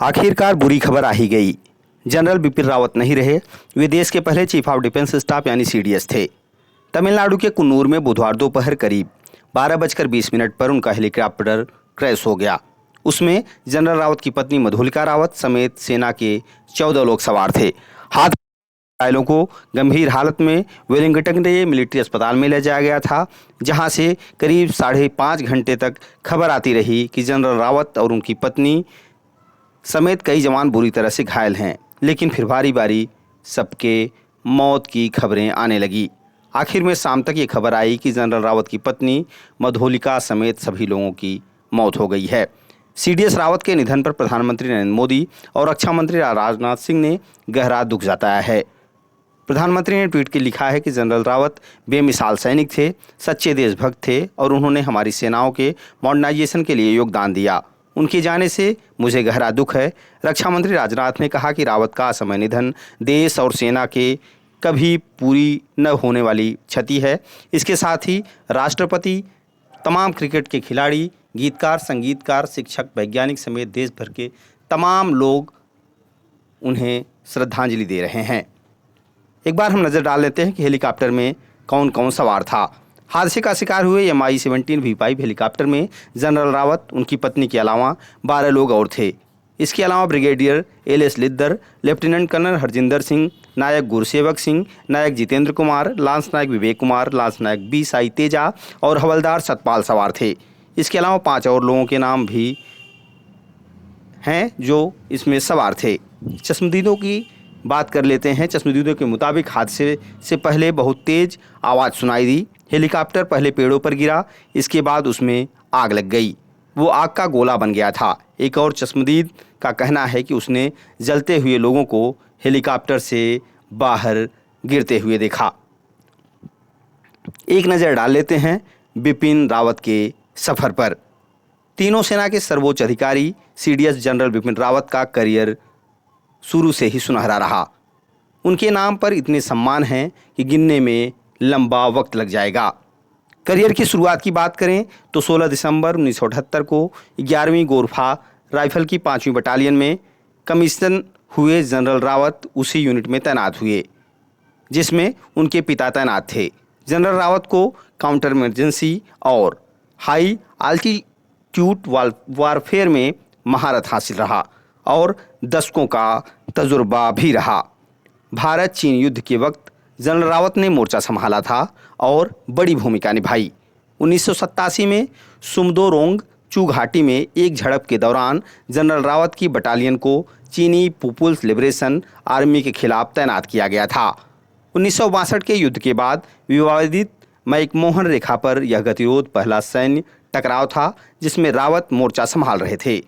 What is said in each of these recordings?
आखिरकार बुरी खबर आ ही गई। जनरल बिपिन रावत नहीं रहे। वे देश के पहले चीफ ऑफ डिफेंस स्टाफ यानी सीडीएस थे। तमिलनाडु के कुन्नूर में बुधवार दोपहर करीब 12:20 पर उनका हेलीकॉप्टर क्रैश हो गया। उसमें जनरल रावत की पत्नी मधुलिका रावत समेत सेना के 14 लोग सवार थे। हाथ घायलों को गंभीर हालत में वेलिंगटन के मिलिट्री अस्पताल में ले जाया गया था, जहां से करीब 5.5 घंटे तक खबर आती रही कि जनरल रावत और उनकी पत्नी समेत कई जवान बुरी तरह से घायल हैं। लेकिन फिर बारी बारी सबके मौत की खबरें आने लगी। आखिर में शाम तक ये खबर आई कि जनरल रावत की पत्नी मधुलिका समेत सभी लोगों की मौत हो गई है। सीडीएस रावत के निधन पर प्रधानमंत्री नरेंद्र मोदी और रक्षा मंत्री राजनाथ सिंह ने गहरा दुख जताया है। प्रधानमंत्री ने ट्वीट के लिखा है कि जनरल रावत बेमिसाल सैनिक थे, सच्चे देशभक्त थे और उन्होंने हमारी सेनाओं के मॉडर्नाइजेशन के लिए योगदान दिया। उनके जाने से मुझे गहरा दुख है। रक्षा मंत्री राजनाथ ने कहा कि रावत का असमय निधन देश और सेना के कभी पूरी न होने वाली क्षति है। इसके साथ ही राष्ट्रपति, तमाम क्रिकेट के खिलाड़ी, गीतकार, संगीतकार, शिक्षक, वैज्ञानिक समेत देश भर के तमाम लोग उन्हें श्रद्धांजलि दे रहे हैं। एक बार हम नज़र डाल लेते हैं कि हेलीकॉप्टर में कौन कौन सवार था। हादसे का शिकार हुए Mi-17 V5 हेलीकॉप्टर में जनरल रावत, उनकी पत्नी के अलावा 12 लोग और थे। इसके अलावा brigadier LS Lidder, lieutenant colonel Harjinder Singh, Naik Gursewak Singh, Naik Jitendra Kumar, lance Naik Vivek Kumar, lance Naik B Sai Teja और हवलदार सतपाल सवार थे। इसके अलावा 5 और लोगों के नाम भी हैं जो इसमें सवार थे। चश्मदीदों की बात कर लेते हैं। चश्मदीदों के मुताबिक हादसे से पहले बहुत तेज आवाज़ सुनाई दी। हेलीकॉप्टर पहले पेड़ों पर गिरा, इसके बाद उसमें आग लग गई। वो आग का गोला बन गया था। एक और चश्मदीद का कहना है कि उसने जलते हुए लोगों को हेलीकॉप्टर से बाहर गिरते हुए देखा। एक नज़र डाल लेते हैं बिपिन रावत के सफ़र पर। तीनों सेना के सर्वोच्च अधिकारी सीडीएस जनरल बिपिन रावत का करियर शुरू से ही सुनहरा रहा। उनके नाम पर इतने सम्मान हैं कि गिनने में लंबा वक्त लग जाएगा। करियर की शुरुआत की बात करें तो 16 दिसंबर 1978 को 11वीं गोरखा राइफल की 5वीं बटालियन में कमीशन हुए जनरल रावत उसी यूनिट में तैनात हुए जिसमें उनके पिता तैनात थे। जनरल रावत को काउंटर इमरजेंसी और हाई आल्टीट्यूड वारफेयर में महारत हासिल रहा और दशकों का तजुर्बा भी रहा। भारत चीन युद्ध के वक्त जनरल रावत ने मोर्चा संभाला था और बड़ी भूमिका निभाई। 1987 में सुमदोरोंग चू घाटी में एक झड़प के दौरान जनरल रावत की बटालियन को चीनी पीपुल्स लिबरेशन आर्मी के खिलाफ तैनात किया गया था। 1962 के युद्ध के बाद विवादित मैकमोहन रेखा पर यह गतिरोध पहला सैन्य टकराव था जिसमें रावत मोर्चा संभाल रहे थे।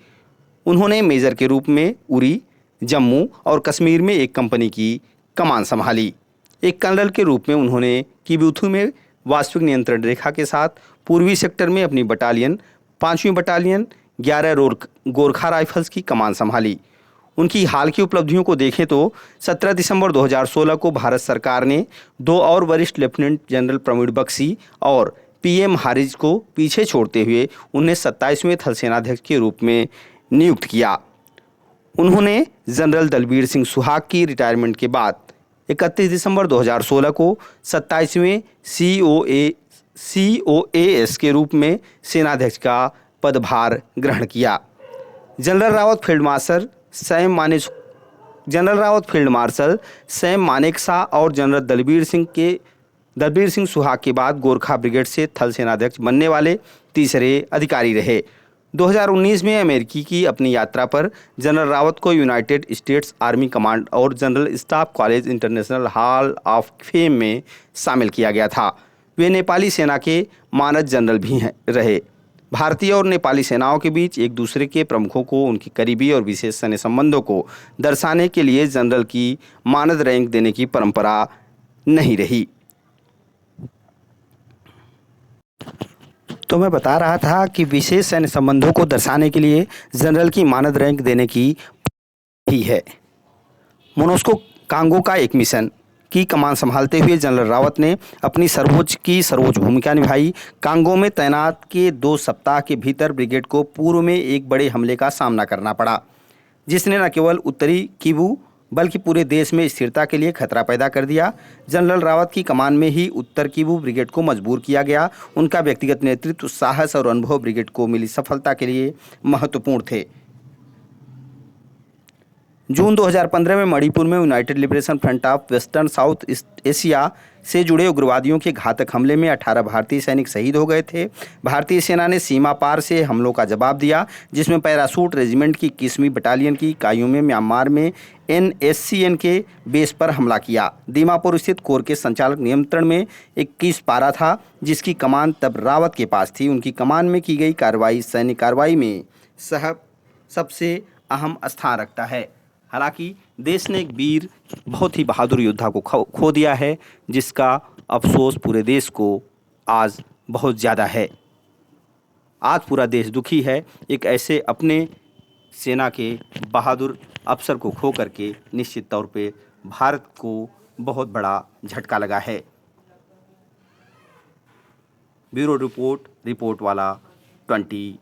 उन्होंने मेजर के रूप में उरी, जम्मू और कश्मीर में एक कंपनी की कमान संभाली। एक कर्नल के रूप में उन्होंने किबुथु में वास्तविक नियंत्रण रेखा के साथ पूर्वी सेक्टर में अपनी बटालियन 5वीं बटालियन 11 गोरखा राइफल्स की कमान संभाली। उनकी हाल की उपलब्धियों को देखें तो 17 दिसंबर 2016 को भारत सरकार ने 2 और वरिष्ठ लेफ्टिनेंट जनरल प्रवीण बख्शी और PM हारिज को पीछे छोड़ते हुए उन्हें 27वें थल सेनाध्यक्ष के रूप में नियुक्त किया। उन्होंने जनरल दलबीर सिंह सुहाग की रिटायरमेंट के बाद 31 दिसंबर 2016 को 27वें COAS के रूप में सेनाध्यक्ष का पदभार ग्रहण किया। General Rawat field marshal Sam Manekshaw और जनरल दलबीर सिंह सुहाग के बाद गोरखा ब्रिगेड से थल सेनाध्यक्ष बनने वाले तीसरे अधिकारी रहे। 2019 में अमेरिकी की अपनी यात्रा पर जनरल रावत को यूनाइटेड स्टेट्स आर्मी कमांड और general staff college international hall of fame में शामिल किया गया था। वे नेपाली सेना के मानद जनरल भी रहे। भारतीय और नेपाली सेनाओं के बीच एक दूसरे के प्रमुखों को उनकी करीबी और विशेष सैन्य संबंधों को दर्शाने के लिए जनरल की मानद रैंक देने की परंपरा नहीं रही। तो मैं बता रहा था कि विशेष सैन्य संबंधों को दर्शाने के लिए जनरल की मानद रैंक देने की ही है। मोनोस्को कांगो का एक मिशन की कमान संभालते हुए जनरल रावत ने अपनी सर्वोच्च भूमिका निभाई। कांगो में तैनात के 2 सप्ताह के भीतर ब्रिगेड को पूर्व में एक बड़े हमले का सामना करना पड़ा। जिसने न केवल उत्तरी किवू बल्कि पूरे देश में स्थिरता के लिए खतरा पैदा कर दिया। जनरल रावत की कमान में ही उत्तर किवू ब्रिगेड को मजबूर किया गया। उनका व्यक्तिगत नेतृत्व, साहस और अनुभव ब्रिगेड को मिली सफलता के लिए महत्वपूर्ण थे। जून 2015 में मणिपुर में United liberation front of western south Asia से जुड़े उग्रवादियों के घातक हमले में 18 भारतीय सैनिक शहीद हो गए थे। भारतीय सेना ने सीमा पार से हमलों का जवाब दिया, जिसमें पैरासूट रेजिमेंट की 21वीं बटालियन की इकाइयों में म्यांमार में NSCN के बेस पर हमला किया। दीमापुर स्थित कोर के संचालक नियंत्रण में 21 पारा था, जिसकी कमान तब रावत के पास थी। उनकी कमान में की गई कार्रवाई सैन्य कार्रवाई में सबसे अहम स्थान रखता है। हालांकि देश ने एक वीर, बहुत ही बहादुर योद्धा को खो दिया है, जिसका अफसोस पूरे देश को आज बहुत ज़्यादा है। आज पूरा देश दुखी है एक ऐसे अपने सेना के बहादुर अफसर को खो करके। निश्चित तौर पे भारत को बहुत बड़ा झटका लगा है। ब्यूरो रिपोर्ट, रिपोर्ट वाला 24।